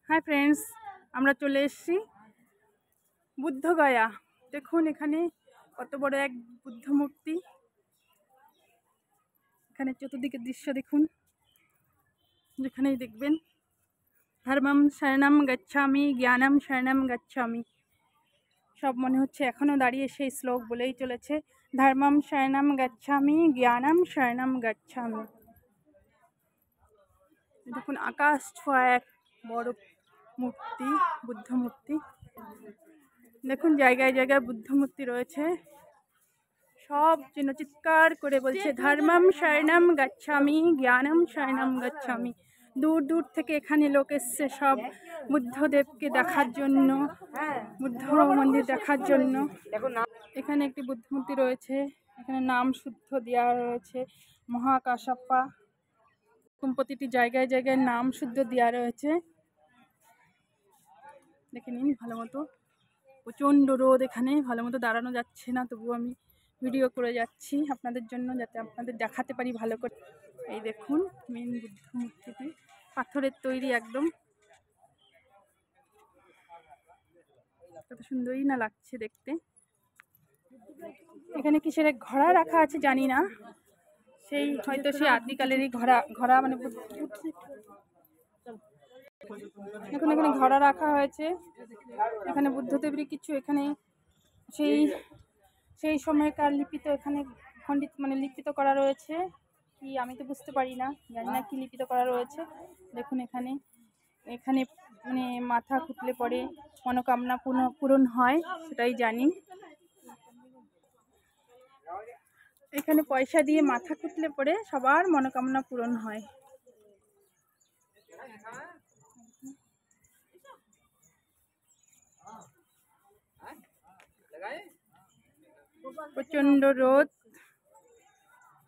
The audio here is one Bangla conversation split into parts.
হাই ফ্রেন্ডস, আমরা চলে এসেছি বুদ্ধগয়া। দেখুন এখানে কত বড় এক বুদ্ধ মূর্তি। এখানে চতুর্দিকের দৃশ্য দেখুন, যেখানেই দেখবেন ধর্মম শরণম গচ্ছামি, জ্ঞানম শরণম গচ্ছামি। সব মনে হচ্ছে এখনও দাঁড়িয়ে সেই শ্লোক বলেই চলেছে, ধর্মম শরণম গচ্ছামি, জ্ঞানম শরণম গচ্ছামি। দেখুন আকাশ ছোঁয়া এক বড় মূর্তি, বুদ্ধ মূর্তি। দেখুন জায়গায় জায়গায় বুদ্ধ মূর্তি রয়েছে। সব যেন চিৎকার করে বলছে ধর্মম শরণম গচ্ছামি, জ্ঞানম শরণম গচ্ছামি। দূর দূর থেকে এখানে লোক এসছে সব বুদ্ধদেবকে দেখার জন্য, বুদ্ধ মন্দির দেখার জন্য। এখানে একটি বুদ্ধ মূর্তি রয়েছে, এখানে নাম শুদ্ধ দেওয়া রয়েছে মহাকাশাপ্পা। প্রতিটি জায়গায় জায়গায় নাম শুদ্ধ দেওয়া রয়েছে। দেখে নিন ভালো মতো। প্রচণ্ড রোদ, এখানে ভালো মতো দাঁড়ানো যাচ্ছে না, তবু আমি ভিডিও করে যাচ্ছি আপনাদের জন্য, যাতে আপনাদের দেখাতে পারি ভালো করে। এই দেখুন মেন বুদ্ধ মূর্তিটি, পাথরের তৈরি একদম। কত সুন্দরই না লাগছে দেখতে। এখানে কিসের এক ঘোড়া রাখা আছে জানি না, সেই হয়তো সেই আদিকালেরই ঘোড়া মানে দেখুন এখানে ঘোড়া রাখা হয়েছে। এখানে বুদ্ধদেবের কিছু এখানে সেই সময়কার লিপিত এখানে খণ্ডিত মানে লিপিত করা রয়েছে। কি আমি তো বুঝতে পারি না, জানি না কি লিপিত করা রয়েছে। দেখুন এখানে এখানে মানে মাথা খুঁটলে পরে মনোকামনা পূরণ হয়, সেটাই জানি। এখানে পয়সা দিয়ে মাথা খুঁটলে পরে সবার মনোকামনা পূরণ হয়। প্রচন্ড রোদ,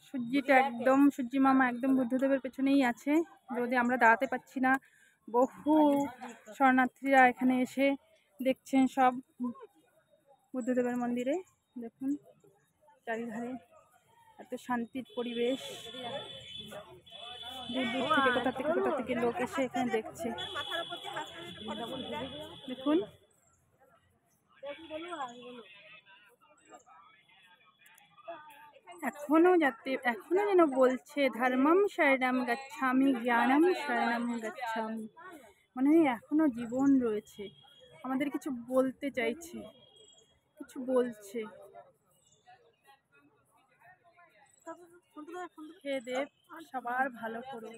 সূর্যিটা একদম, সূর্যি মামা একদম বুদ্ধদেবের পেছনেই আছে। রোদে আমরা দাঁড়াতে পারছি না। বহু শরণার্থীরা এখানে এসে দেখছেন সব বুদ্ধদেবের মন্দিরে। দেখুন চারিধারে এত শান্তির পরিবেশ। দূর দূর থেকে কোথা থেকে লোক এসে এখানে দেখছে। দেখুন এখনো যেন বলছে ধর্মম শরণম গচ্ছামি, জ্ঞানম শরণম গচ্ছামি। মনে হয় এখনো জীবন রয়েছে, আমাদের কিছু বলতে চাইছে, কিছু বলছে। হে দেব সবার ভালো করো।